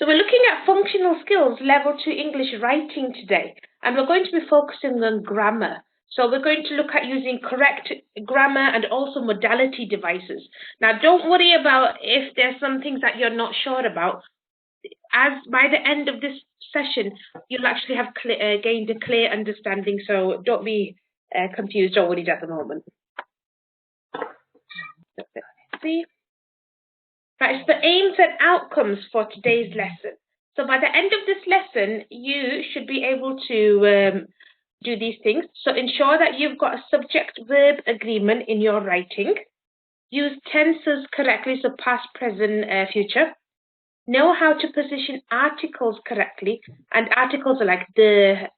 So we're looking at functional skills level 2 English writing today, and we're going to be focusing on grammar. So we're going to look at using correct grammar and also modality devices. Now don't worry about if there's some things that you're not sure about. As by the end of this session, you'll actually have gained a clear understanding, so don't be confused or worried at the moment. Let's see. Right, so the aims and outcomes for today's lesson. So by the end of this lesson, you should be able to do these things. So ensure that you've got a subject-verb agreement in your writing. Use tenses correctly, so past, present, future. Know how to position articles correctly, and articles are like the,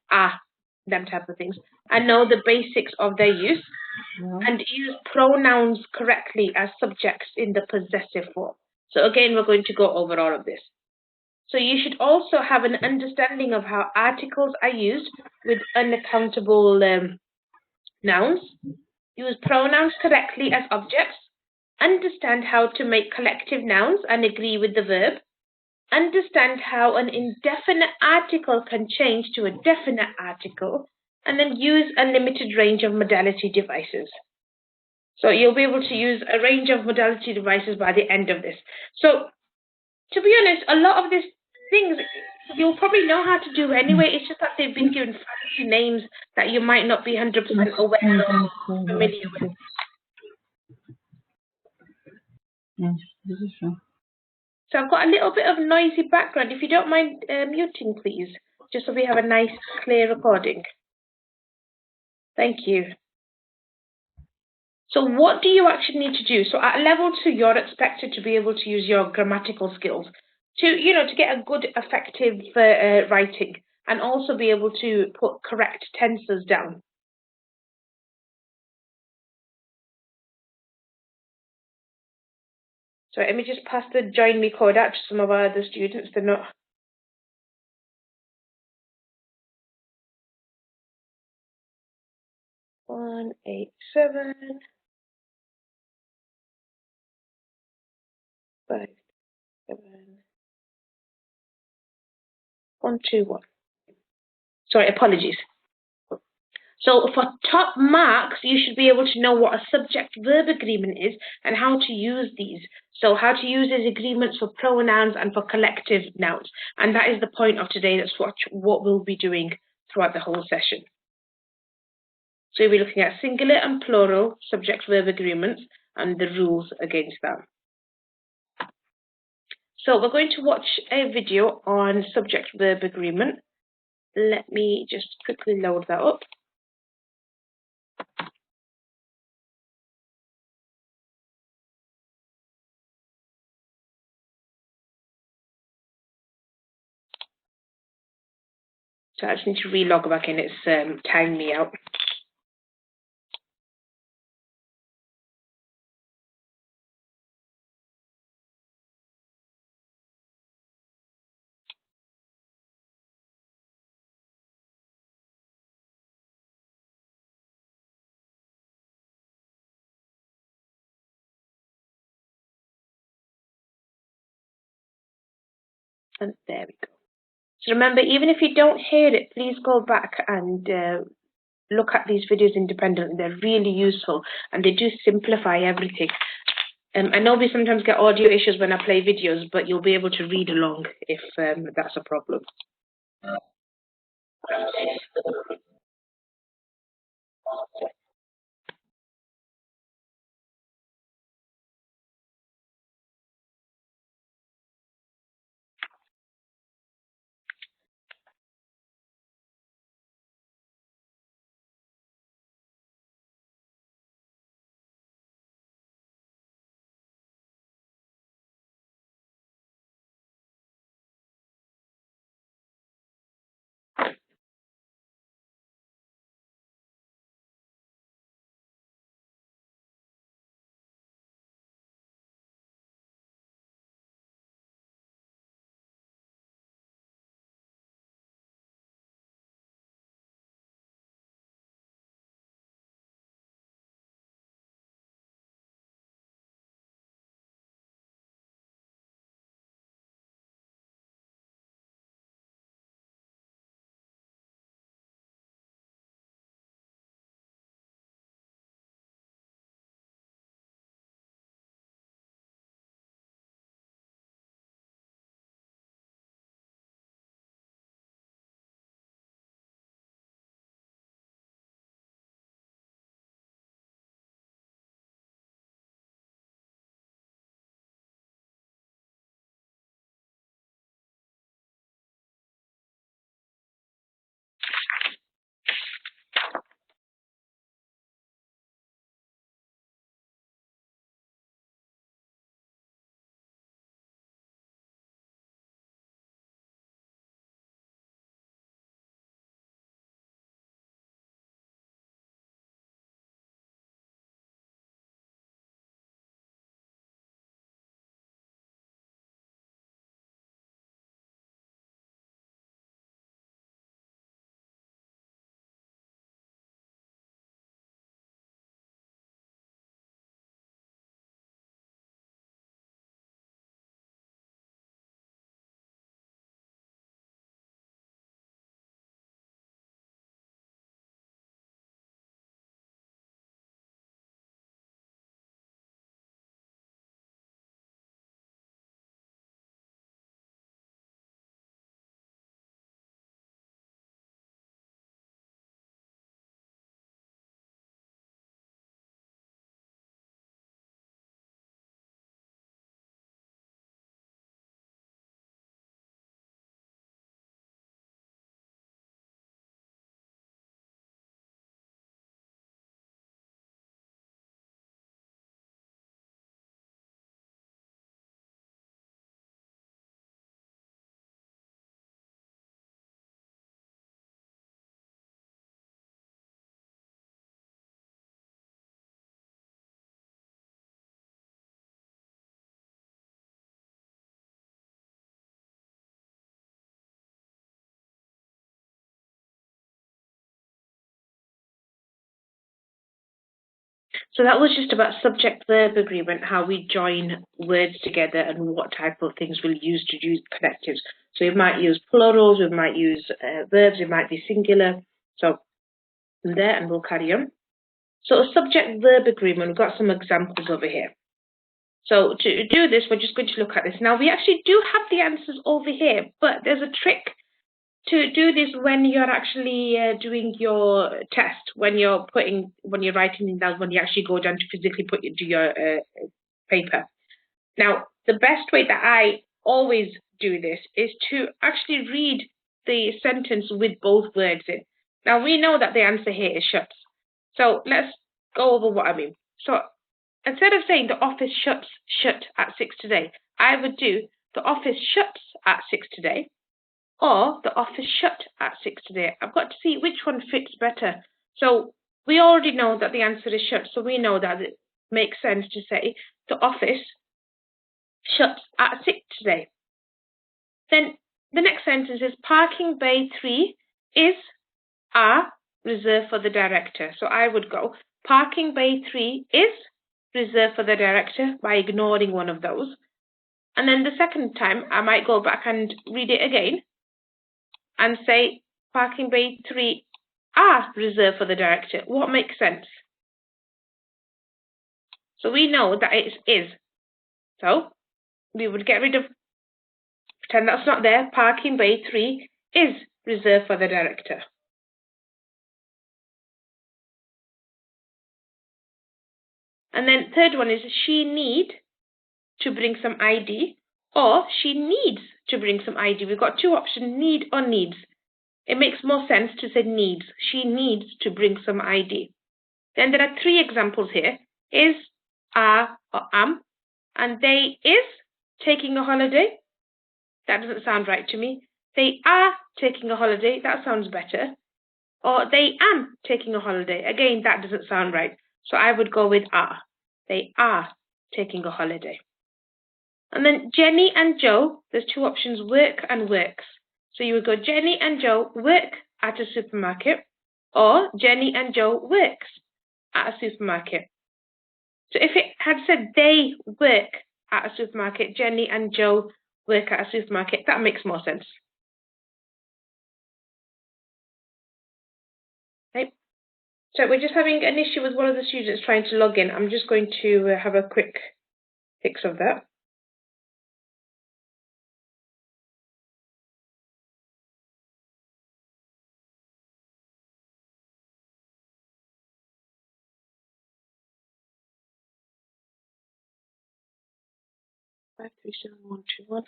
them type of things. And know the basics of their use. And use pronouns correctly as subjects in the possessive form. So again, we're going to go over all of this. So you should also have an understanding of how articles are used with uncountable nouns. Use pronouns correctly as objects. Understand how to make collective nouns and agree with the verb. Understand how an indefinite article can change to a definite article. And then use a limited range of modality devices. So you'll be able to use a range of modality devices by the end of this. So to be honest, a lot of these things you'll probably know how to do anyway. It's just that they've been given fancy names that you might not be 100% aware or familiar with. Yes, this is true. So I've got a little bit of noisy background. If you don't mind muting, please, just so we have a nice, clear recording. Thank you. So what do you actually need to do? So at level 2, you're expected to be able to use your grammatical skills to get a good, effective writing, and also be able to put correct tenses down. So let me just pass the join me code out to some of our other students. They're not. One 8 7 5 7 1 2 1. Sorry, apologies. So for top marks, you should be able to know what a subject-verb agreement is and how to use these. So how to use these agreements for pronouns and for collective nouns. And that is the point of today. That's what we'll be doing throughout the whole session. So we'll be looking at singular and plural subject-verb agreements and the rules against them. So we're going to watch a video on subject-verb agreement. Let me just quickly load that up. So I just need to re-log back in. It's timed me out. And there we go. So remember, even if you don't hear it, please go back and look at these videos independently. They're really useful and they do simplify everything. I know we sometimes get audio issues when I play videos, but you'll be able to read along if that's a problem. So that was just about subject-verb agreement, how we join words together and what type of things we'll use to use connectives. So we might use plurals, we might use verbs, it might be singular. So from there, and we'll carry on. So a subject-verb agreement, we've got some examples over here. So to do this, we're just going to look at this. Now, we actually do have the answers over here, but there's a trick to do this when you're actually doing your test, when you're writing it down, when you actually go down to physically put it to your paper. Now, the best way that I always do this is to actually read the sentence with both words in. Now, we know that the answer here is shuts. So let's go over what I mean. So instead of saying the office shut at 6 today, I would do the office shuts at 6 today, or the office shut at 6 today. I've got to see which one fits better. So we already know that the answer is shut, so we know that it makes sense to say the office shuts at 6 today. Then the next sentence is parking bay 3 are reserved for the director. So I would go parking bay 3 is reserved for the director by ignoring one of those. And then the second time I might go back and read it again and say parking bay 3 are reserved for the director. What makes sense? So we know that it is. So we would get rid of, pretend that's not there, parking bay 3 is reserved for the director. And then third one is she need to bring some ID, or she needs to bring some ID. We've got two options, need or needs. It makes more sense to say needs. She needs to bring some ID. Then there are three examples here, is, are, or am. And they is taking a holiday. That doesn't sound right to me. They are taking a holiday. That sounds better. Or they am taking a holiday. Again, that doesn't sound right. So I would go with are. They are taking a holiday. And then Jenny and Joe, there's two options, work and works. So you would go Jenny and Joe work at a supermarket, or Jenny and Joe works at a supermarket. So if it had said they work at a supermarket, Jenny and Joe work at a supermarket, that makes more sense. Okay. So we're just having an issue with one of the students trying to log in. I'm just going to have a quick fix of that. Five, three, seven, 1, 2, 1.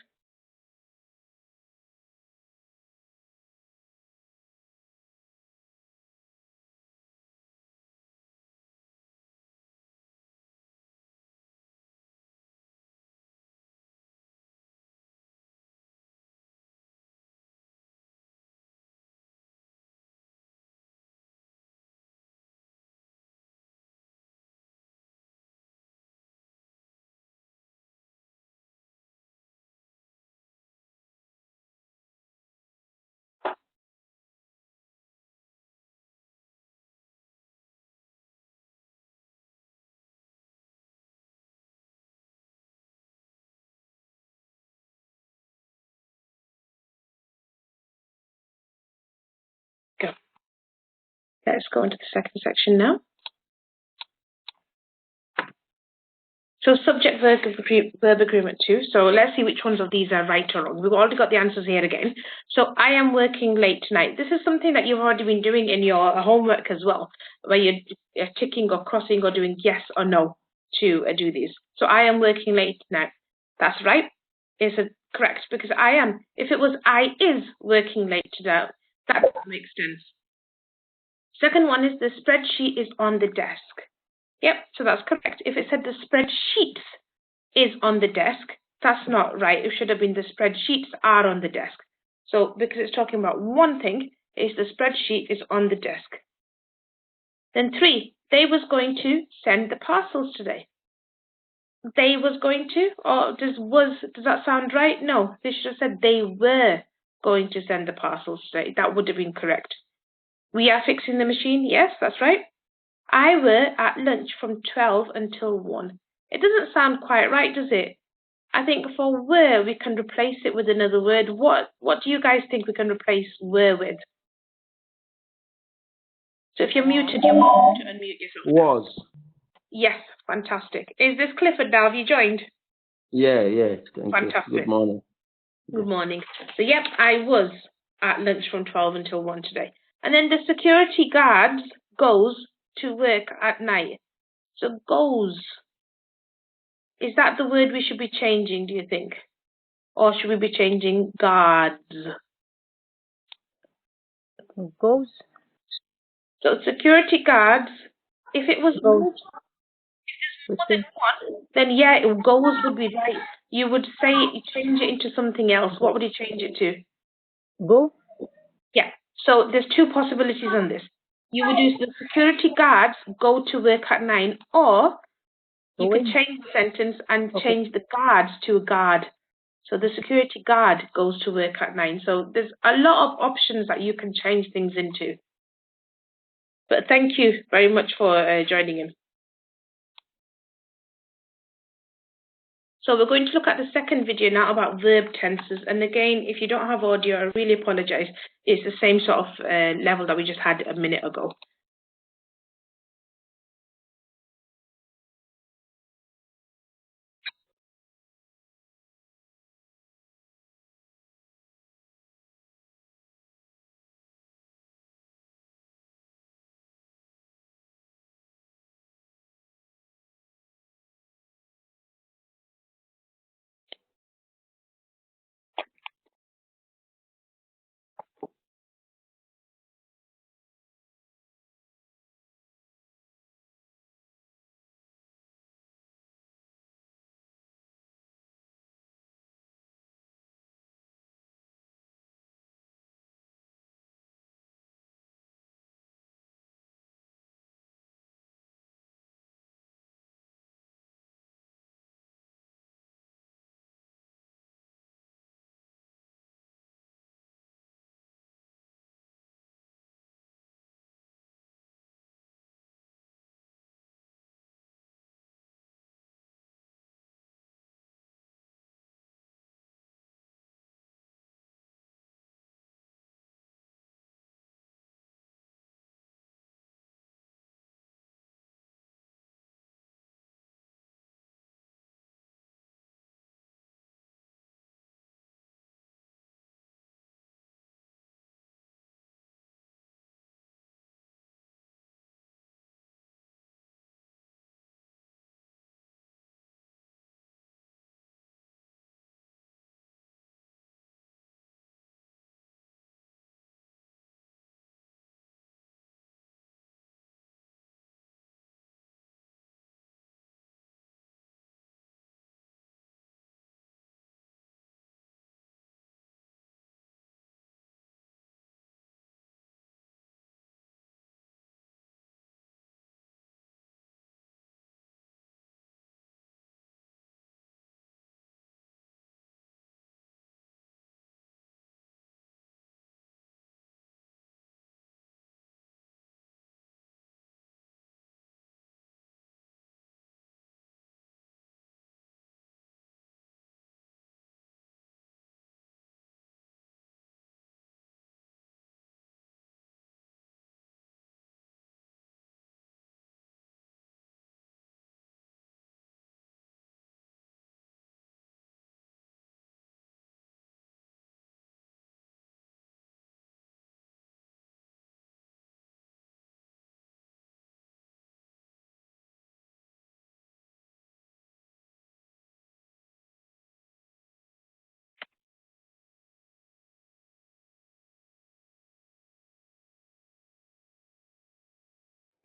Go. Let's go into the second section now. So subject verb agreement 2. So let's see which ones of these are right or wrong. We've already got the answers here again. So I am working late tonight. This is something that you've already been doing in your homework as well, where you're ticking or crossing or doing yes or no to do these. So I am working late tonight. That's right. It's correct because I am. If it was I is working late tonight, that makes sense. Second one is the spreadsheet is on the desk. Yep, so that's correct. If it said the spreadsheets is on the desk, that's not right. It should have been the spreadsheets are on the desk. So because it's talking about one thing, it's the spreadsheet is on the desk. Then 3, they was going to send the parcels today. They was going to, or does that sound right? No, they should have said they were going to send the parcels today. That would have been correct. We are fixing the machine. Yes, that's right. I were at lunch from 12 until 1. It doesn't sound quite right, does it? I think for were, we can replace it with another word. What do you guys think we can replace were with? So if you're muted, you want to unmute yourself. Was. Yes, fantastic. Is this Clifford now? Have you joined? Yeah. Thank Fantastic. you. Good morning. Good morning. So, yep, I was at lunch from 12 until 1 today. And then the security guards goes to work at night. So goes, is that the word we should be changing, do you think? Or should we be changing guards? Goes. So security guards, if it was more than one, then yeah, goes would be right. You would say, change it into something else. What would you change it to? Go. Yeah, so there's two possibilities on this. You would use the security guards go to work at 9, or you could change the sentence and change the guards to a guard. So the security guard goes to work at 9. So there's a lot of options that you can change things into. But thank you very much for joining in. So we're going to look at the second video now about verb tenses. And again, if you don't have audio, I really apologize. It's the same sort of level that we just had a minute ago.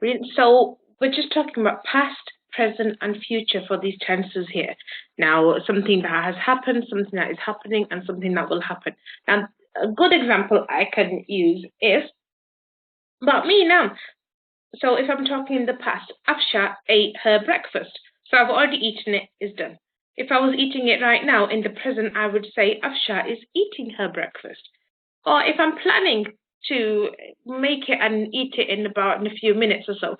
Brilliant. So we're just talking about past, present, and future for these tenses here. Now, something that has happened, something that is happening, and something that will happen. Now, a good example I can use is about me now. So if I'm talking in the past, Afsha ate her breakfast. So I've already eaten it, it's done. If I was eating it right now, in the present, I would say Afsha is eating her breakfast. Or if I'm planning to make it and eat it in a few minutes or so,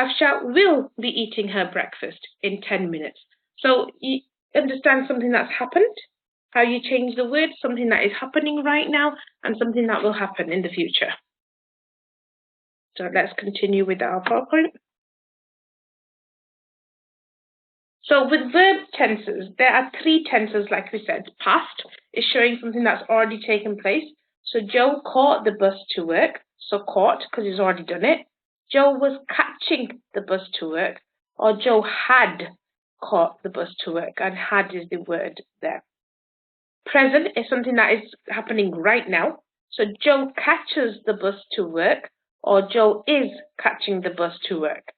Afsha will be eating her breakfast in 10 minutes. So you understand something that's happened, how you change the word, something that is happening right now, and something that will happen in the future. So let's continue with our PowerPoint. So with verb tenses, there are three tenses, like we said. Past is showing something that's already taken place. So Joe caught the bus to work. So caught, because he's already done it. Joe was catching the bus to work. Or Joe had caught the bus to work. And had is the word there. Present is something that is happening right now. So Joe catches the bus to work. Or Joe is catching the bus to work.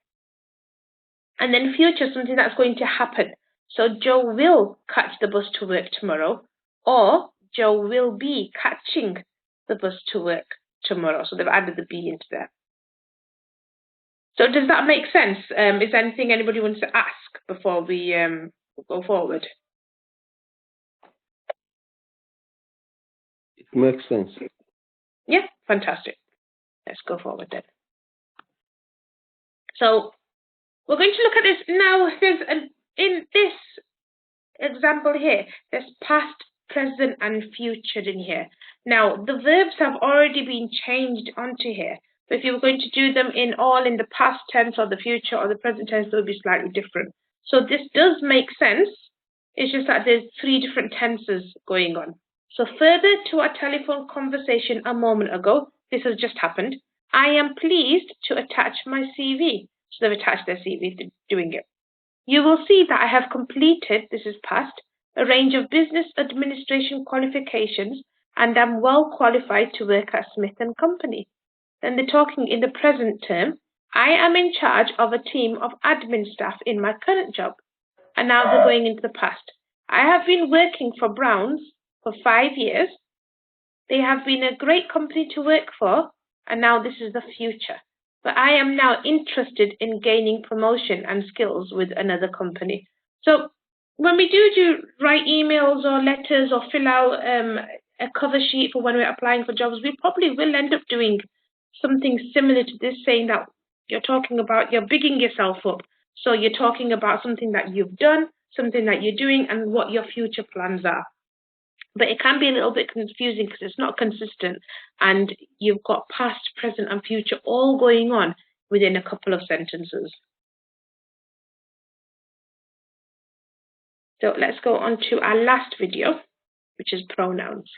And then future, something that's going to happen. So Joe will catch the bus to work tomorrow, or Joe will be catching the bus to work tomorrow. So they've added the be into there. So does that make sense? Is there anything anybody wants to ask before we go forward? It makes sense. Yeah, fantastic. Let's go forward then. So we're going to look at this now. In this example here, there's past, present, and future in here. Now, the verbs have already been changed onto here. But if you were going to do them in the past tense or the future or the present tense, they would be slightly different. So this does make sense. It's just that there's three different tenses going on. So further to our telephone conversation a moment ago, this has just happened. I am pleased to attach my CV. So they've attached their CV to doing it. You will see that I have completed, this is past, a range of business administration qualifications and am well qualified to work at Smith & Company. Then they're talking in the present term. I am in charge of a team of admin staff in my current job. And now they're going into the past. I have been working for Browns for 5 years. They have been a great company to work for, and now this is the future. But I am now interested in gaining promotion and skills with another company. So when we do write emails or letters or fill out a cover sheet for when we're applying for jobs, we probably will end up doing something similar to this, saying that you're talking about, you're bigging yourself up. So you're talking about something that you've done, something that you're doing, and what your future plans are. But it can be a little bit confusing because it's not consistent and you've got past, present and future all going on within a couple of sentences. So let's go on to our last video, which is pronouns.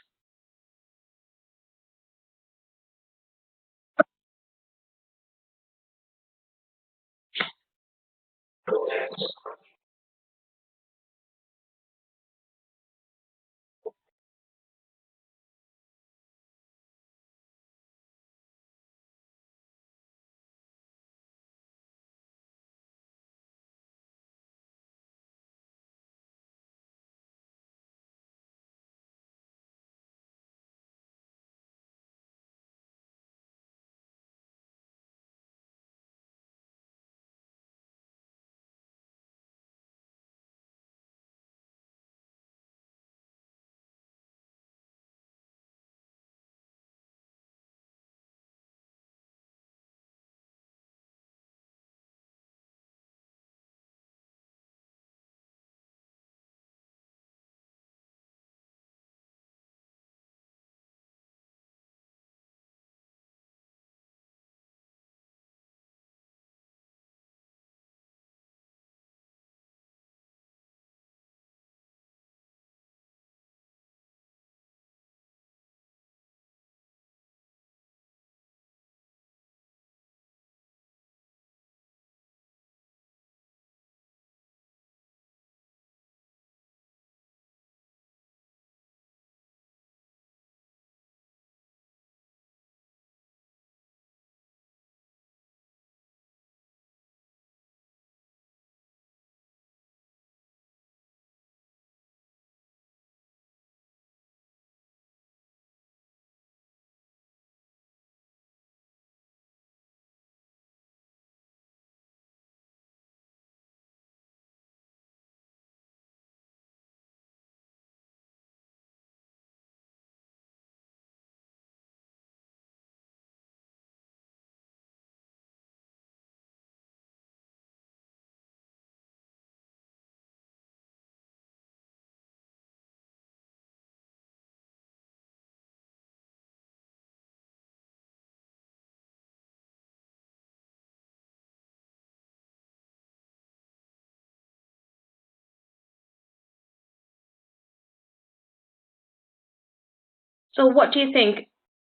So what do you think?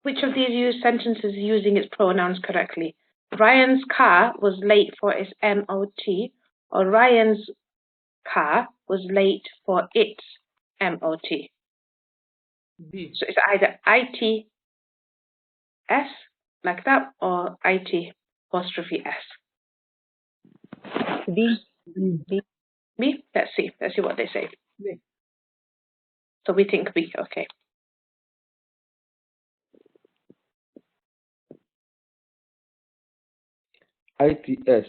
Which of these sentences is using its pronouns correctly? Ryan's car was late for its MOT, or Ryan's car was late for its MOT. B. So it's either ITS like that or IT apostrophe S. B. B. B? Let's see. Let's see what they say. B. So we think B. Okay. ITS.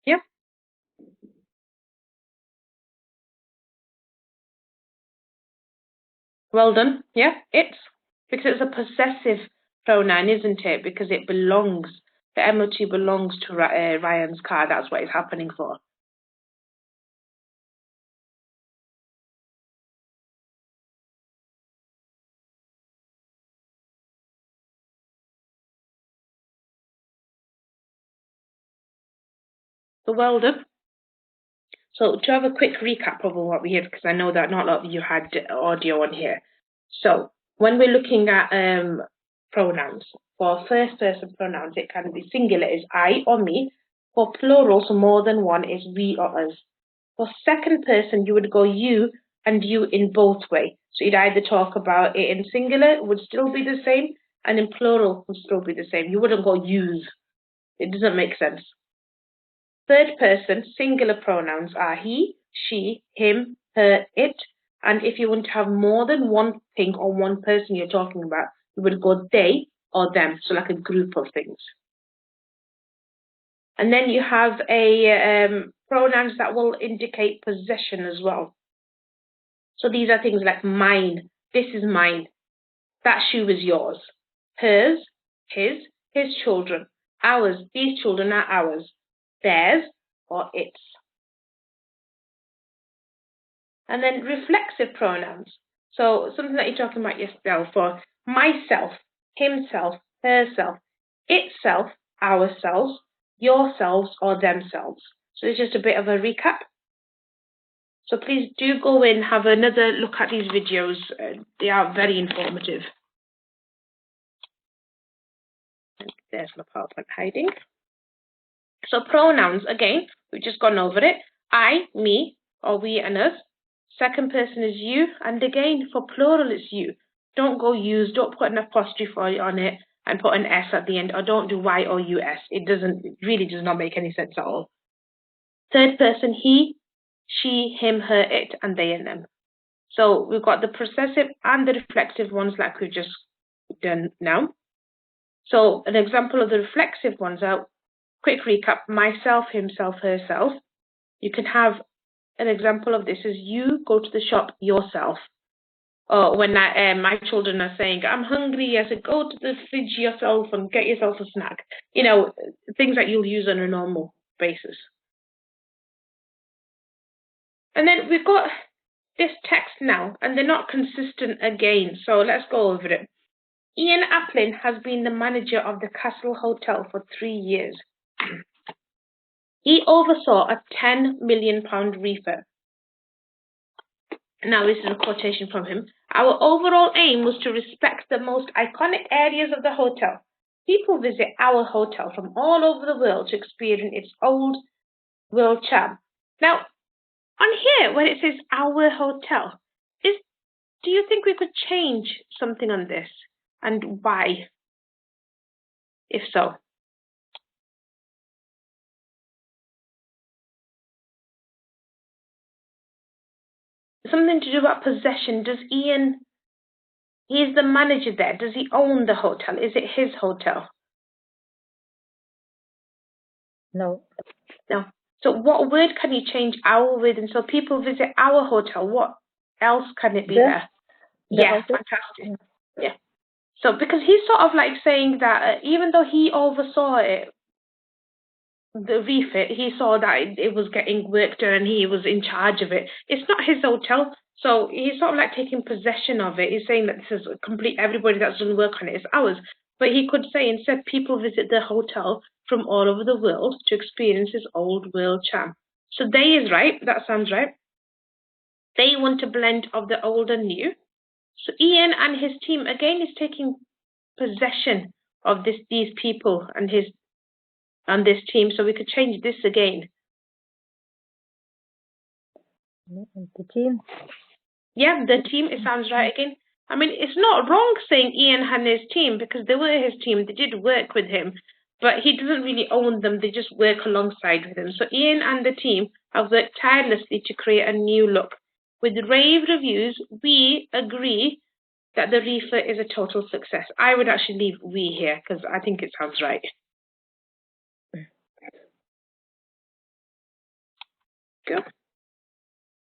Yeah. Well done. Yeah, it's because it's a possessive pronoun, isn't it? Because it belongs. The MOT belongs to Ryan's car. That's what it's happening for. So well done. So to have a quick recap of what we have, because I know that not a lot of you had audio on here. So when we're looking at pronouns, for first person pronouns, it can be singular is I or me. For plural, so more than one, is we or us. For second person, you would go you and you in both way. So you'd either talk about it in singular, would still be the same, and in plural would still be the same. You wouldn't go use. It doesn't make sense. Third person, singular pronouns are he, she, him, her, it. And if you want to have more than one thing or one person you're talking about, you would go they or them, so like a group of things. And then you have pronouns that will indicate possession as well. So these are things like mine, this is mine, that shoe is yours, hers, his children, ours, these children are ours, theirs or its. And then reflexive pronouns. So something that you're talking about yourself, or myself, himself, herself, itself, ourselves, yourselves, or themselves. So it's just a bit of a recap. So please do go in, have another look at these videos. They are very informative. There's my PowerPoint hiding. So pronouns, again, we've just gone over it. I, me, or we and us. Second person is you, and again, for plural, it's you. Don't go use, don't put an apostrophe on it and put an S at the end, or don't do Y or US. It really does not make any sense at all. Third person, he, she, him, her, it, and they and them. So we've got the possessive and the reflexive ones like we've just done now. So an example of the reflexive ones are, quick recap, myself, himself, herself. You can have an example of this is you go to the shop yourself. Or when my children are saying, I'm hungry, I said, go to the fridge yourself and get yourself a snack. You know, things that you'll use on a normal basis. And then we've got this text now, and they're not consistent again. So let's go over it. Ian Applin has been the manager of the Castle Hotel for 3 years. He oversaw a £10 million refurb. Now this is a quotation from him. Our overall aim was to respect the most iconic areas of the hotel. People visit our hotel from all over the world to experience its old world charm. Now, on here, where it says our hotel, do you think we could change something on this? And why, if so? Something to do about possession. Does Ian, he's the manager there, does he own the hotel? Is it his hotel? No. No. So what word can you change our with? And so people visit our hotel. What else can it be there? Yeah, fantastic. Yeah. So because he's sort of like saying that even though he oversaw it, the refit, he saw that it was getting work done and he was in charge of it. It's not his hotel. So he's sort of like taking possession of it. He's saying that this is complete, everybody that's done work on it is ours. But he could say instead people visit the hotel from all over the world to experience his old world charm. So they is right. That sounds right. They want a blend of the old and new. So Ian and his team again is taking possession of these people and this team. So we could change this again. The team. Yeah, the team, it sounds right again. I mean, it's not wrong saying Ian and his team because they were his team. They did work with him, but he doesn't really own them. They just work alongside with him. So Ian and the team have worked tirelessly to create a new look. With rave reviews, we agree that the refit is a total success. I would actually leave we here because I think it sounds right. Go.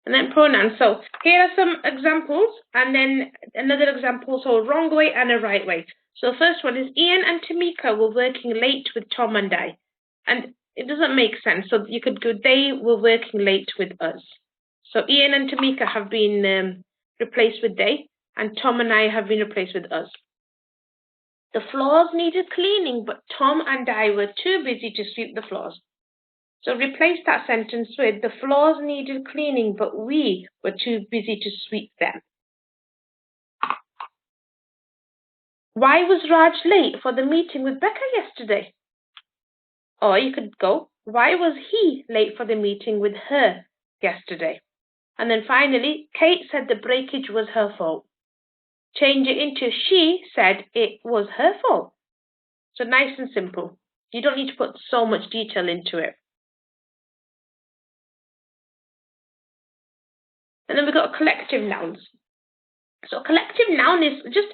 And then pronouns. So here are some examples and then another example. So a wrong way and a right way. So the first one is Ian and Tamika were working late with Tom and I. And it doesn't make sense. So you could go, they were working late with us. So Ian and Tamika have been replaced with they, and Tom and I have been replaced with us. The floors needed cleaning, but Tom and I were too busy to sweep the floors. So replace that sentence with the floors needed cleaning, but we were too busy to sweep them. Why was Raj late for the meeting with Becca yesterday? Or you could go, why was he late for the meeting with her yesterday? And then finally, Kate said the breakage was her fault. Change it into she said it was her fault. So nice and simple. You don't need to put so much detail into it. And then we've got collective nouns. So collective noun is just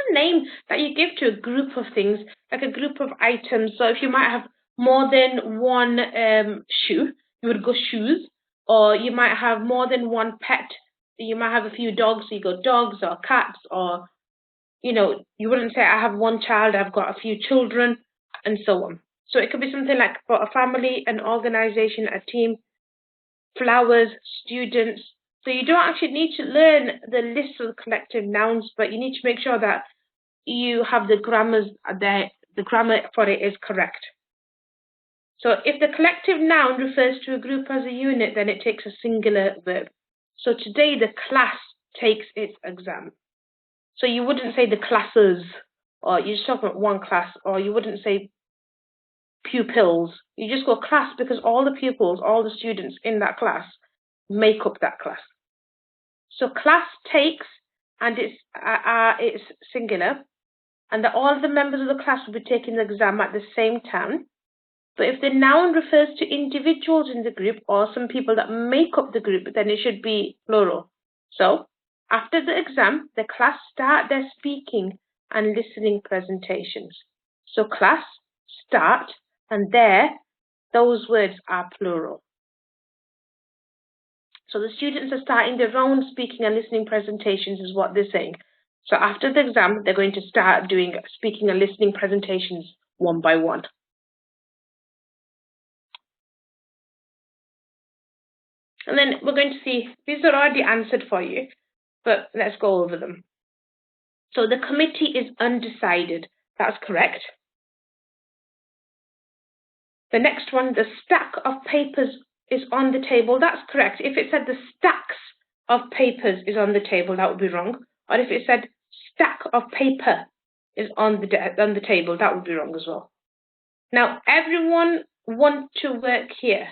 a name that you give to a group of things, like a group of items. So if you might have more than one shoe, you would go shoes, or you might have more than one pet. You might have a few dogs, so you go dogs or cats, or you wouldn't say I have one child, I've got a few children, and so on. So it could be something like for a family, an organization, a team, flowers, students. So you don't actually need to learn the list of collective nouns, but you need to make sure that you have the grammars there, the grammar for it is correct. So if the collective noun refers to a group as a unit, then it takes a singular verb. So today the class takes its exam. So you wouldn't say the classes, or you just talk about one class, or you wouldn't say pupils. You just go class because all the pupils, all the students in that class make up that class. So class takes, and it's singular, and that all the members of the class will be taking the exam at the same time. But if the noun refers to individuals in the group or some people that make up the group, then it should be plural. So after the exam, the class start their speaking and listening presentations. So class, start, and those words are plural. So the students are starting their own speaking and listening presentations is what they're saying. So after the exam, they're going to start doing speaking and listening presentations one by one. And then we're going to see, these are already answered for you, but let's go over them. So the committee is undecided. That's correct. The next one, the stack of papers is on the table. That's correct. If it said the stacks of papers is on the table, that would be wrong. Or if it said stack of paper is on the table, that would be wrong as well. Now, everyone want to work here.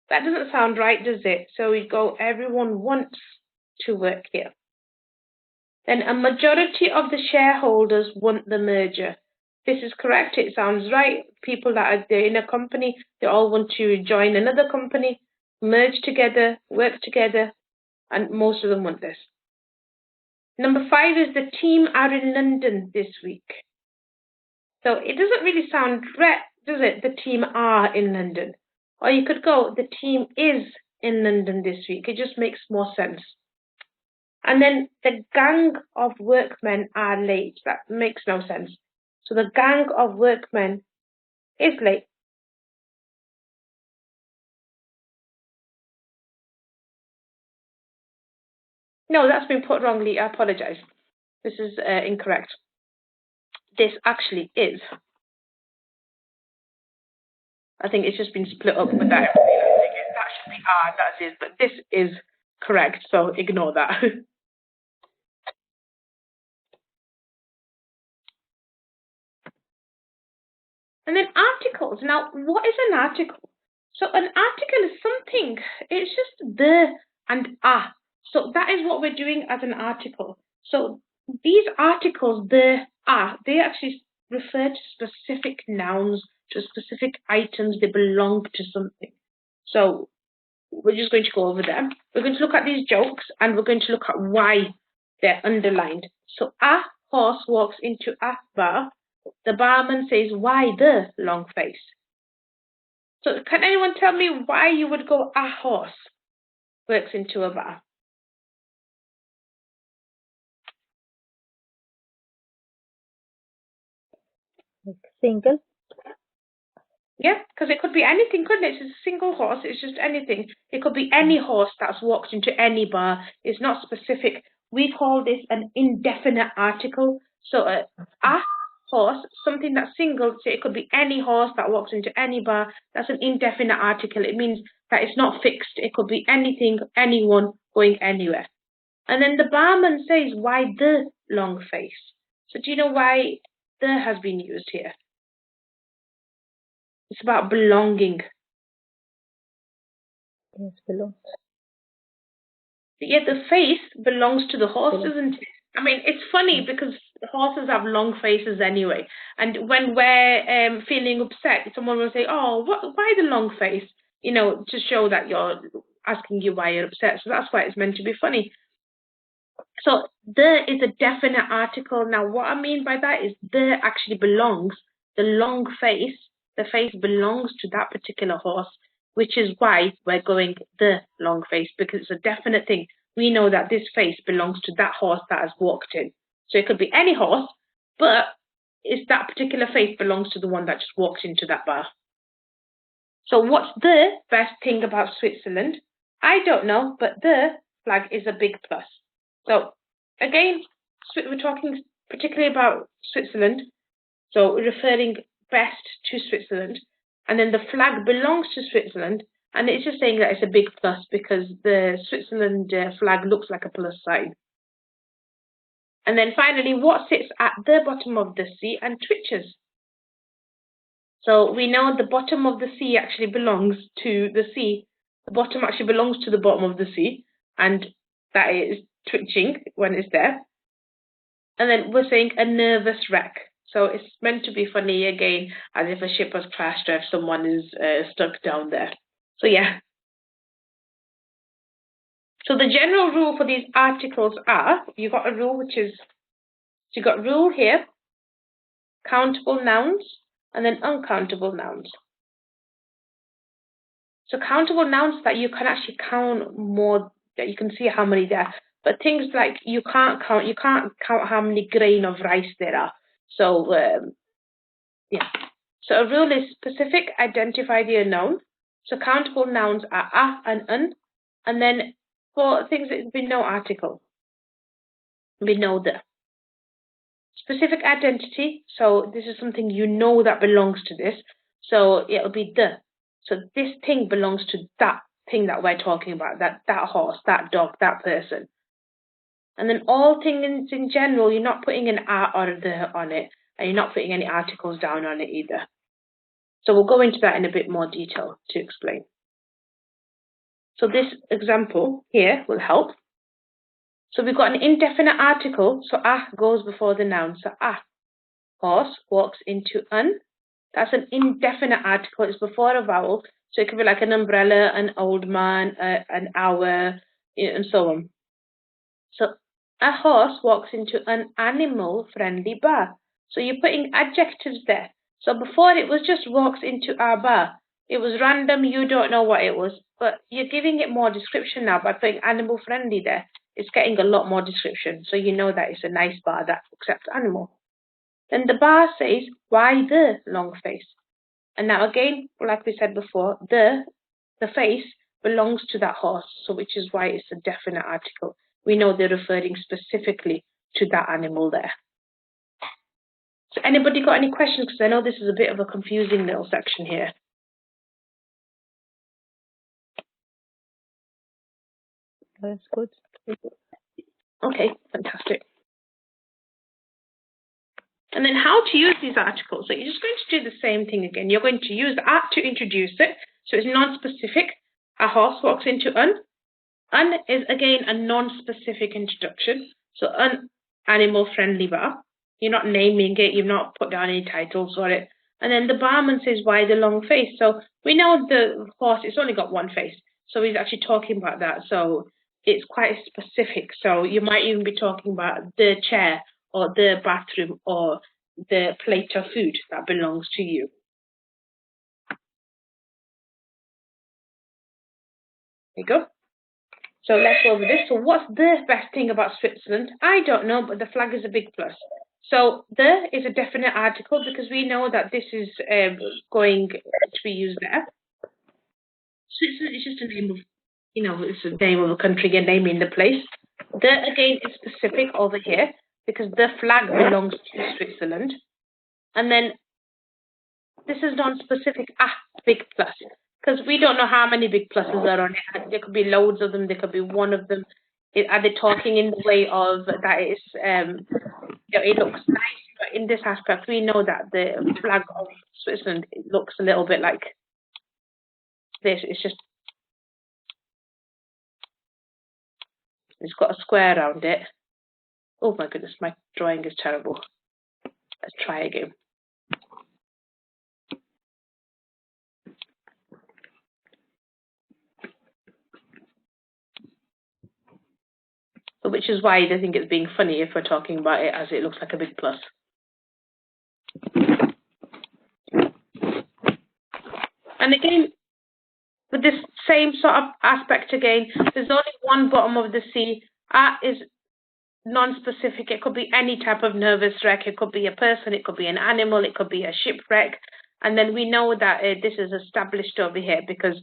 That doesn't sound right, does it? So we go, everyone wants to work here. Then a majority of the shareholders want the merger. This is correct. It sounds right. People that are in a company, they all want to join another company, merge together, work together, and most of them want this. Number 5 is the team are in London this week. So it doesn't really sound right, does it? The team are in London. Or you could go, the team is in London this week. It just makes more sense. And then the gang of workmen are late. That makes no sense. So the gang of workmen is late. No, that's been put wrongly. I apologize. This is incorrect. This actually is. I think it's just been split up with that. That should be are, that is, but this is correct. So ignore that. And then articles. Now, what is an article? So an article is something, it's just the and a. So that is what we're doing as an article. So these articles, the a, they actually refer to specific nouns, to specific items, they belong to something. So we're just going to go over them. We're going to look at these jokes and we're going to look at why they're underlined. So a horse walks into a bar. The barman says, why the long face? So can anyone tell me why you would go a horse works into a bar? Like single. Yeah, because it could be anything, couldn't it? It's a single horse, it's just anything. It could be any horse that's walked into any bar. It's not specific. We call this an indefinite article. So a horse, something that's single, so it could be any horse that walks into any bar. That's an indefinite article. It means that it's not fixed. It could be anything, anyone, going anywhere. And then the barman says, why the long face? So do you know why the has been used here? It's about belonging. Yes, belongs. Yeah, the face belongs to the horse, isn't it? I mean, it's funny because horses have long faces anyway. And when we're feeling upset, someone will say, oh, why the long face? You know, to show that you're asking you why you're upset. So that's why it's meant to be funny. So the is a definite article. Now, what I mean by that is the actually belongs, the long face, the face belongs to that particular horse, which is why we're going the long face, because it's a definite thing. We know that this face belongs to that horse that has walked in. So it could be any horse, but it's that particular face belongs to the one that just walked into that bar. So what's the best thing about Switzerland? I don't know, but the flag is a big plus. So again, we're talking particularly about Switzerland. So referring best to Switzerland. And then the flag belongs to Switzerland. And it's just saying that it's a big plus because the Switzerland flag looks like a plus sign. And then finally, what sits at the bottom of the sea and twitches? So we know the bottom of the sea actually belongs to the sea. The bottom actually belongs to the bottom of the sea. And that is twitching when it's there. And then we're saying a nervous wreck. So it's meant to be funny again, as if a ship has crashed or if someone is stuck down there. So yeah. So the general rule for these articles are, you've got a rule which is, so you've got rule here, countable nouns, and then uncountable nouns. So countable nouns that you can actually count more, that you can see how many there are. But things like you can't count how many grain of rice there are. So yeah. So a rule is specific, identify the noun. So countable nouns are a and un. And then for things that be no article, be no the. Specific identity, so this is something you know that belongs to this. So it'll be the. So this thing belongs to that thing that we're talking about, that horse, that dog, that person. And then all things in general, you're not putting an a or the on it, and you're not putting any articles down on it either. So we'll go into that in a bit more detail to explain. So this example here will help. So we've got an indefinite article, so a goes before the noun. So a horse walks into an. That's an indefinite article, it's before a vowel. So it could be like an umbrella, an old man, an hour, and so on. So a horse walks into an animal-friendly bar. So you're putting adjectives there. So before it was just walks into our bar. It was random, you don't know what it was. But you're giving it more description now by putting animal-friendly there. It's getting a lot more description. So you know that it's a nice bar that accepts animal. Then the bar says, why the long face? And now again, like we said before, the face belongs to that horse. So which is why it's a definite article. We know they're referring specifically to that animal there. So anybody got any questions? Because I know this is a bit of a confusing little section here. That's good. Okay, fantastic. And then how to use these articles. So you're just going to do the same thing again. You're going to use at to introduce it. So it's non-specific. A horse walks into un. Un is again a non-specific introduction. So an animal-friendly bar. You're not naming it. You've not put down any titles for it. And then the barman says, why the long face? So we know the horse, it's only got one face. So he's actually talking about that. So it's quite specific. So you might even be talking about the chair or the bathroom or the plate of food that belongs to you. There you go. So let's go over this. So what's the best thing about Switzerland? I don't know, but the flag is a big plus. So the is a definite article because we know that this is going to be used there. Switzerland is just a name of, it's the name of a country and naming the place. The again is specific over here because the flag belongs to Switzerland. And then this is non-specific, big plus. Because we don't know how many big pluses are on it. There could be loads of them. There could be one of them. Are they talking in the way of that it's, it looks nice. But in this aspect, we know that the flag of Switzerland, it looks a little bit like this. It's got a square around it. Oh my goodness, my drawing is terrible. Let's try again. Which is why I think it's being funny if we're talking about it as it looks like a big plus. And again, with this same sort of aspect again, there's only one bottom of the sea. Is non-specific. It could be any type of nervous wreck. It could be a person. It could be an animal. It could be a shipwreck. And then we know that this is established over here because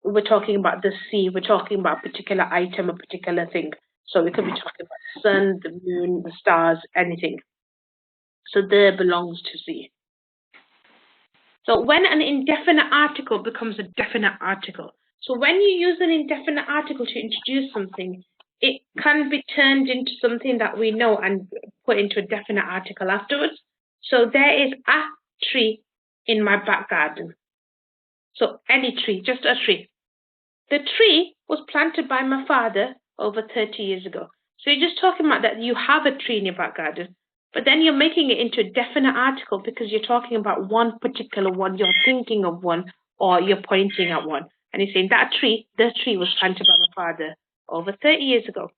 we're talking about the sea. We're talking about a particular item, a particular thing. So we could be talking about the sun, the moon, the stars, anything. So the belongs to sea. So when an indefinite article becomes a definite article. So when you use an indefinite article to introduce something, it can be turned into something that we know and put into a definite article afterwards. So there is a tree in my back garden. So any tree, just a tree. The tree was planted by my father over 30 years ago. So you're just talking about that you have a tree in your back garden, but then you're making it into a definite article because you're talking about one particular one, you're thinking of one, or you're pointing at one. And you're saying that tree, the tree was planted by my father over 30 years ago.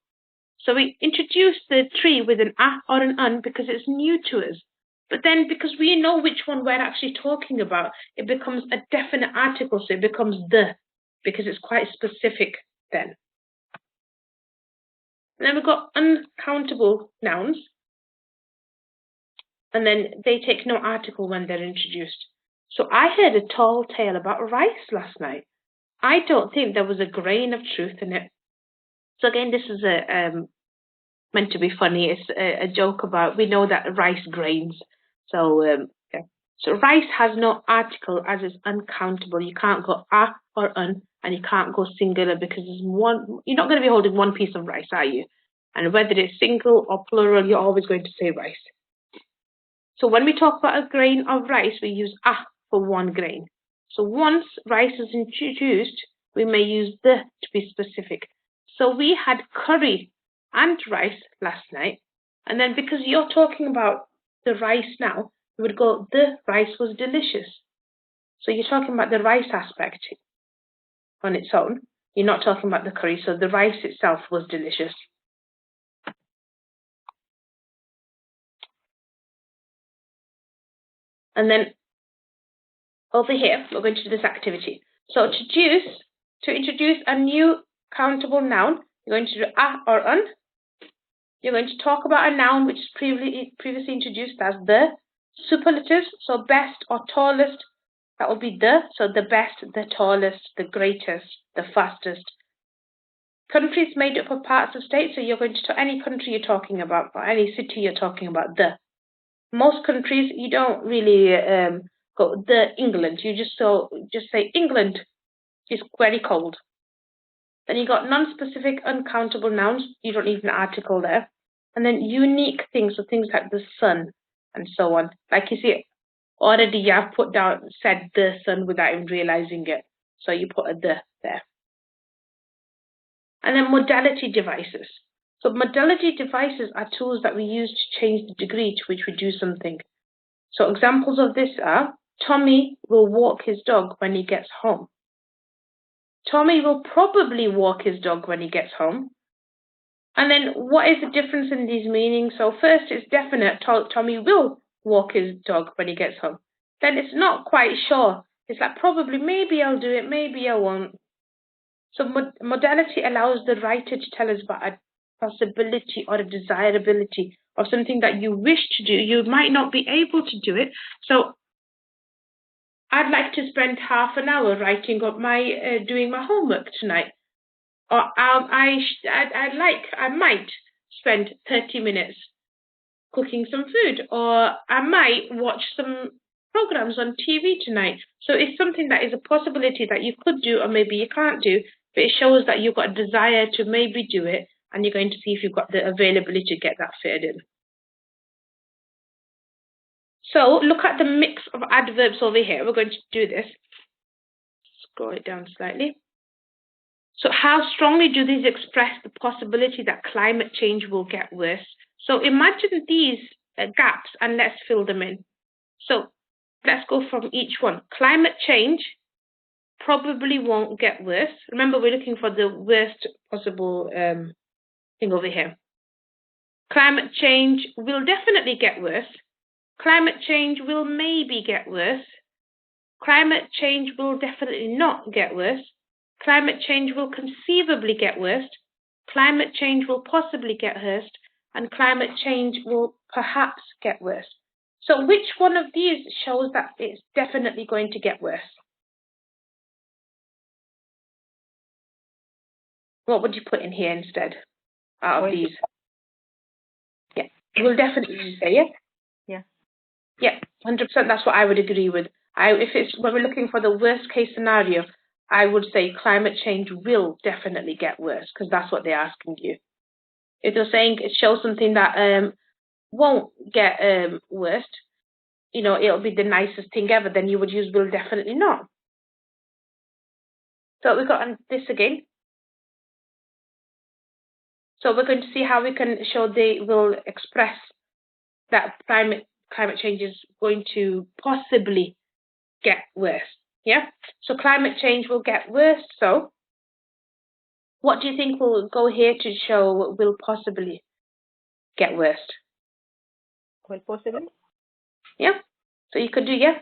So we introduce the tree with an a or an un because it's new to us. But then because we know which one we're actually talking about, it becomes a definite article, so it becomes the, because it's quite specific then. And then we've got uncountable nouns. And then they take no article when they're introduced. So I heard a tall tale about rice last night. I don't think there was a grain of truth in it. So again, this is meant to be funny. It's a joke about, we know that rice grains. So yeah. So rice has no article as it's uncountable. You can't go a or un, and you can't go singular because there's one. You're not going to be holding one piece of rice, are you? And whether it's single or plural, you're always going to say rice. So when we talk about a grain of rice, we use a for one grain. So once rice is introduced, we may use the to be specific. So we had curry and rice last night, and then because you're talking about the rice now, you would go, the rice was delicious. So you're talking about the rice aspect on its own. You're not talking about the curry, so the rice itself was delicious. And then over here, we're going to do this activity. So to introduce a new countable noun, you're going to do a or un. You're going to talk about a noun which is previously introduced as the. Superlatives, so best or tallest, that will be the. So the best, the tallest, the greatest, the fastest. Countries made up of parts of states, so you're going to talk any country you're talking about, or any city you're talking about, the. Most countries, you don't really go the England. You just say England is very cold. Then you got non-specific uncountable nouns. You don't need an article there. And then unique things, so things like the sun and so on. Like you see, already I've said the sun without even realizing it. So you put a the there. And then modality devices. So modality devices are tools that we use to change the degree to which we do something. So examples of this are, Tommy will walk his dog when he gets home. Tommy will probably walk his dog when he gets home. And then what is the difference in these meanings? So first it's definite, Tommy will walk his dog when he gets home. Then it's not quite sure. It's like probably, maybe I'll do it, maybe I won't. So modality allows the writer to tell us about a possibility or a desirability of something that you wish to do. You might not be able to do it. So I'd like to spend half an hour writing up doing my homework tonight. Or I might spend 30 minutes cooking some food, or I might watch some programs on TV tonight. So it's something that is a possibility that you could do or maybe you can't do, but it shows that you've got a desire to maybe do it, and you're going to see if you've got the availability to get that fitted in. So look at the mix of adverbs over here. We're going to do this. Scroll it down slightly. So how strongly do these express the possibility that climate change will get worse? So imagine these gaps and let's fill them in. So let's go from each one. Climate change probably won't get worse. Remember, we're looking for the worst possible thing over here. Climate change will definitely get worse. Climate change will maybe get worse. Climate change will definitely not get worse. Climate change will conceivably get worse. Climate change will possibly get worse. And climate change will perhaps get worse. So which one of these shows that it's definitely going to get worse? What would you put in here instead out of these? Yeah, will definitely say, yeah? Yeah. Yeah, 100%. That's what I would agree with. When we're looking for the worst case scenario, I would say climate change will definitely get worse, because that's what they're asking you. If they're saying it shows something that won't get worse, you know, it'll be the nicest thing ever, then you would use will definitely not. So we've got this again. So we're going to see how we can show they will express that climate change is going to possibly get worse. Yeah. So climate change will get worse. So what do you think will go here to show will possibly get worse? Well, possibly. Yeah. So you could do, yeah.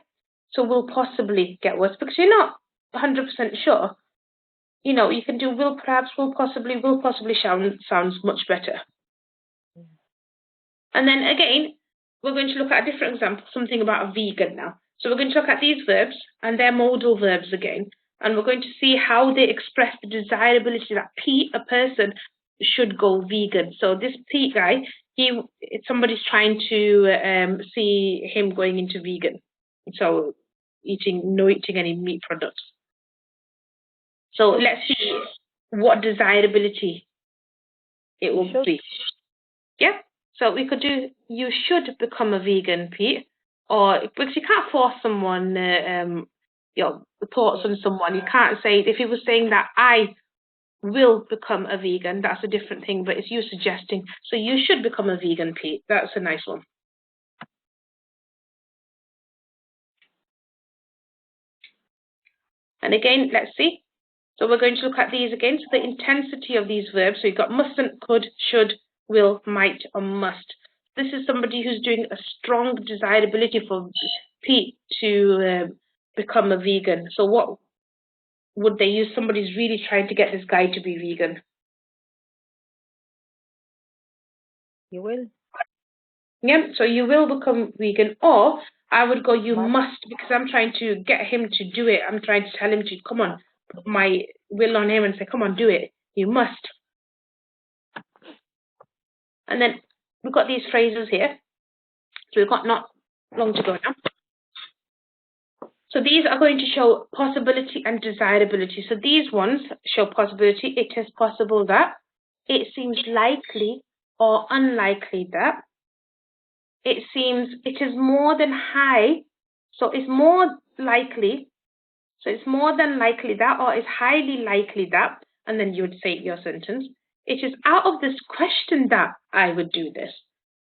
So will possibly get worse, because you're not 100% sure. You know, you can do will perhaps, will possibly sounds much better. And then again, we're going to look at a different example, something about a vegan now. So we're going to look at these verbs and their modal verbs again. And we're going to see how they express the desirability that Pete, a person, should go vegan. So this Pete guy, somebody's trying to see him going into vegan. So no eating any meat products. So let's see what desirability it will be. Yeah. So we could do, you should become a vegan, Pete. Or, because you can't force someone, thoughts on someone. You can't say, if he was saying that I will become a vegan, that's a different thing, but it's you suggesting, so you should become a vegan, Pete. That's a nice one. And again, let's see. So we're going to look at these again. So the intensity of these verbs. So you've got mustn't, could, should, will, might, or must. This is somebody who's doing a strong desirability for Pete to become a vegan. So what would they use? Somebody's really trying to get this guy to be vegan. You will. Yeah, so you will become vegan, or I would go you must, because I'm trying to get him to do it. I'm trying to tell him to, come on, put my will on him and say, come on, do it. You must. And then we've got these phrases here. So we've got not long to go now. So these are going to show possibility and desirability. So these ones show possibility. It is possible that. It seems likely or unlikely that. it seems it is more than high. So it's more likely. So it's more than likely that, or it's highly likely that, and then you would say your sentence. It is out of this question that I would do this.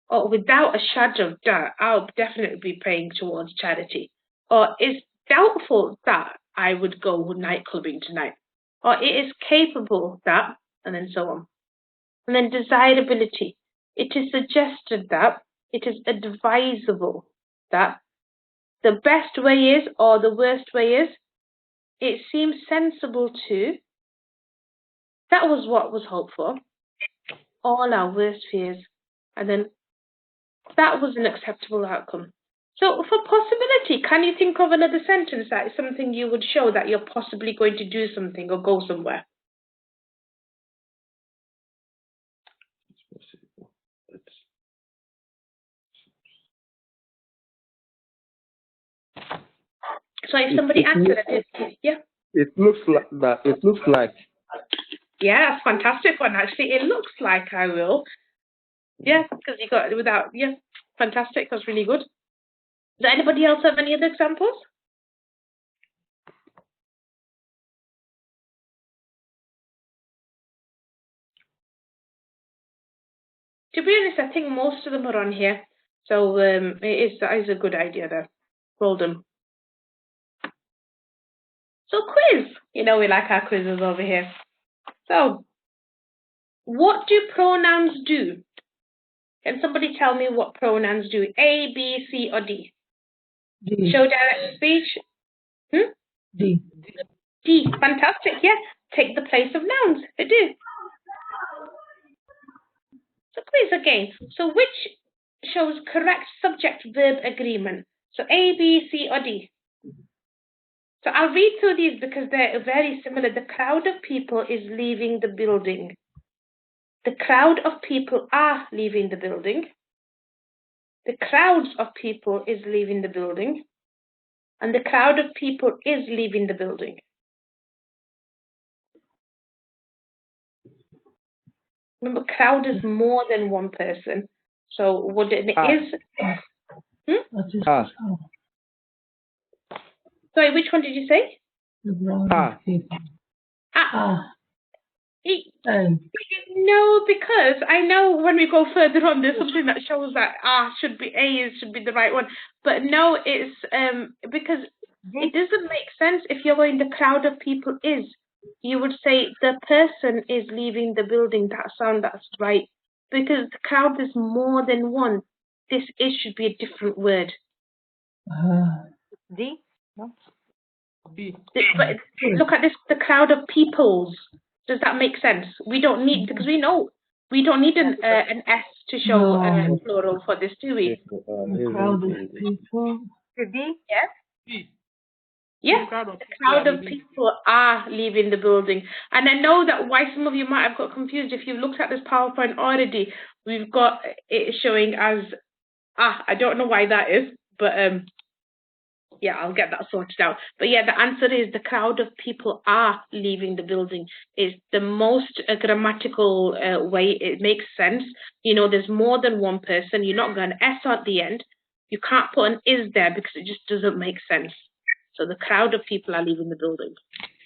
Or without a shadow of doubt, I'll definitely be praying towards charity. Or it's doubtful that I would go nightclubbing tonight. Or it is capable that, and then so on. And then desirability. It is suggested that, it is advisable that, the best way is, or the worst way is, it seems sensible to, that was what was hoped for, all our worst fears, and then that was an acceptable outcome. So for possibility, can you think of another sentence that is something you would show that you're possibly going to do something or go somewhere? So if somebody answered it, yeah. It looks like that. It looks like. Yeah, that's a fantastic one, actually. It looks like I will. Yeah, because you got it without, yeah, fantastic. That's really good. Does anybody else have any other examples? To be honest, I think most of them are on here. So that is a good idea there. Well done. So quiz. You know we like our quizzes over here. So, what do pronouns do? Can somebody tell me what pronouns do? A, B, C, or D? D. Show direct speech. D. D. Fantastic. Yeah. Take the place of nouns. They do. So quiz again. So which shows correct subject-verb agreement? So A, B, C, or D? So I'll read through these because they're very similar. The crowd of people is leaving the building. The crowd of people are leaving the building. The crowds of people is leaving the building. And the crowd of people is leaving the building. Remember, crowd is more than one person. So what it is... Sorry, which one did you say? No, because I know when we go further on, there's something that shows that should be the right one. But no, it's because it doesn't make sense if you're going the crowd of people is. You would say the person is leaving the building. That's right. Because the crowd is more than one. This is should be a different word. D? No? B. But look at this, the crowd of peoples. Does that make sense? We don't need, because we know we don't need an S to show plural for this, do we? Crowd of people. D? Yeah. B. Yeah, the crowd of people are leaving the building. And I know that why some of you might have got confused. If you've looked at this PowerPoint already, we've got it showing as, I don't know why that is, but yeah, I'll get that sorted out. But yeah, the answer is the crowd of people are leaving the building. Is the most grammatical way. It makes sense. You know, there's more than one person. You're not going to S at the end. You can't put an is there because it just doesn't make sense. So the crowd of people are leaving the building.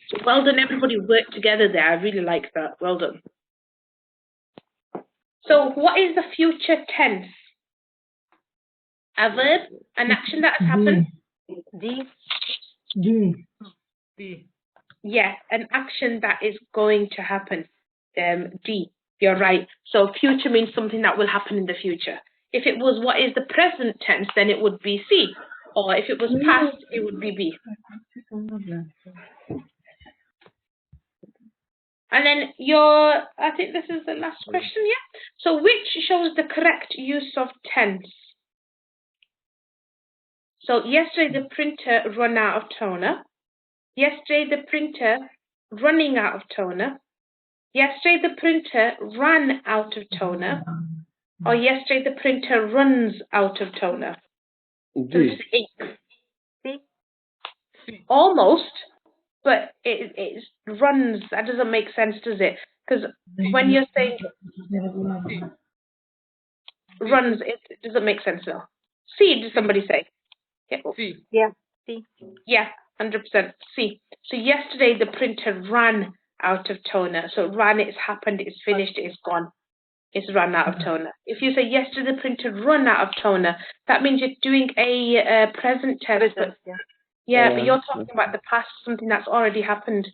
So well done, everybody worked together there. I really like that. Well done. So what is the future tense? A verb, an action that has happened. D? D. D. Yeah, an action that is going to happen. D, you're right. So future means something that will happen in the future. If it was what is the present tense, then it would be C. Or if it was past, it would be B. And then I think this is the last question, yeah? So which shows the correct use of tense? So yesterday the printer ran out of toner. Yesterday the printer running out of toner. Yesterday the printer ran out of toner. Or yesterday the printer runs out of toner. D. C? Almost, but it runs. That doesn't make sense, does it? Because when you're saying runs, it doesn't make sense though. C, did somebody say? Yeah. C. Yeah. C. Yeah, 100%. C. So yesterday the printer ran out of toner. So ran, it's happened, it's finished, it's gone. It's run out of toner. If you say yesterday the printer run out of toner, that means you're doing a present tense. But, Yeah. but you're talking about the past, something that's already happened.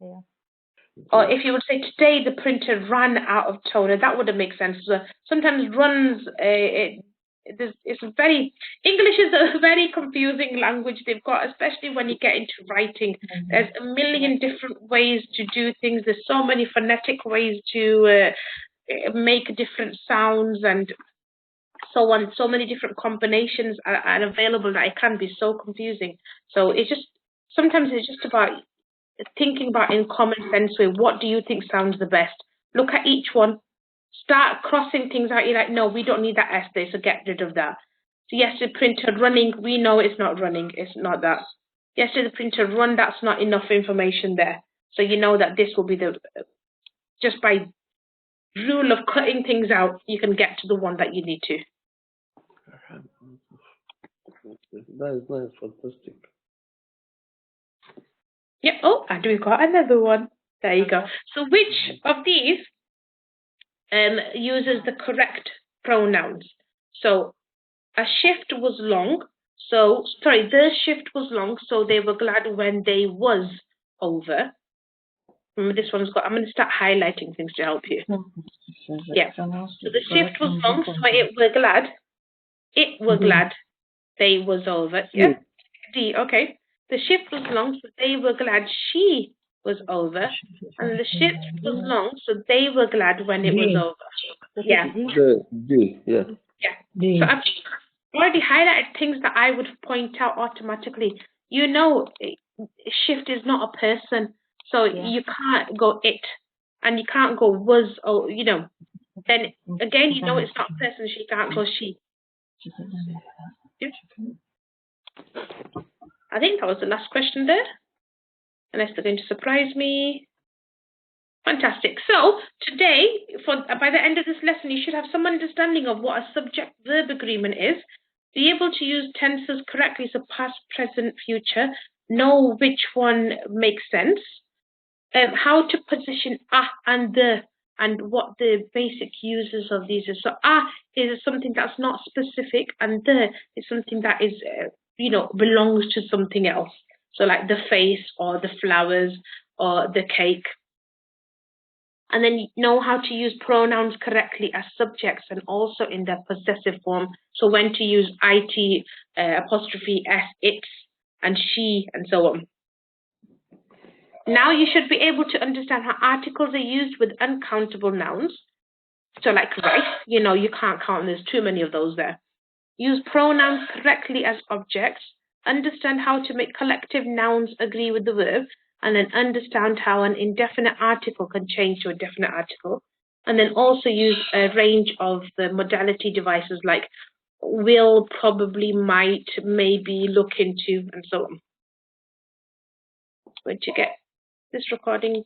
Yeah. Or if you would say today the printer ran out of toner, that wouldn't make sense. So sometimes runs, it's very, English is a very confusing language they've got, especially when you get into writing. There's a million different ways to do things. There's so many phonetic ways to make different sounds and so on. So many different combinations are available that it can be so confusing. So it's just, sometimes it's just about thinking about in common sense way, what do you think sounds the best? Look at each one, start crossing things out. You're like, no, we don't need that S there, so get rid of that. So yes, the printer running, we know it's not running, it's not that. Yes, the printer run, that's not enough information there. So you know that this will be the, just by rule of cutting things out, you can get to the one that you need to. That is fantastic. Yep. Oh, and we've got another one. There you go. So which of these uses the correct pronouns? So a shift was long. So, sorry, the shift was long, so they were glad when they was over. Remember, this one's got, I'm going to start highlighting things to help you. Yeah. So the shift was long, so it were glad. It were glad they was over. Yeah. D, okay. The shift was long, so they were glad she was over. And the shift was long, so they were glad when it was over. Yeah. D, yeah. Yeah. So I've already highlighted things that I would point out automatically. You know, shift is not a person, so you can't go it, and you can't go was, or, you know. Then again, you know it's not a person, she can't go she. Yeah. I think that was the last question there. Unless they're going to surprise me. Fantastic. So today, by the end of this lesson, you should have some understanding of what a subject-verb agreement is. Be able to use tenses correctly, so past, present, future. Know which one makes sense. How to position a and the, and what the basic uses of these are. So a is something that's not specific, and the is something that is, belongs to something else. So like the face or the flowers or the cake. And then know how to use pronouns correctly as subjects and also in their possessive form. So when to use it, apostrophe s, its, and she, and so on. Now you should be able to understand how articles are used with uncountable nouns. So like rice, you can't count, there's too many of those there. Use pronouns correctly as objects. Understand how to make collective nouns agree with the verb, and then understand how an indefinite article can change to a definite article. And then also use a range of the modality devices like will, probably, might, maybe, look into, and so on. Going to get this recording done.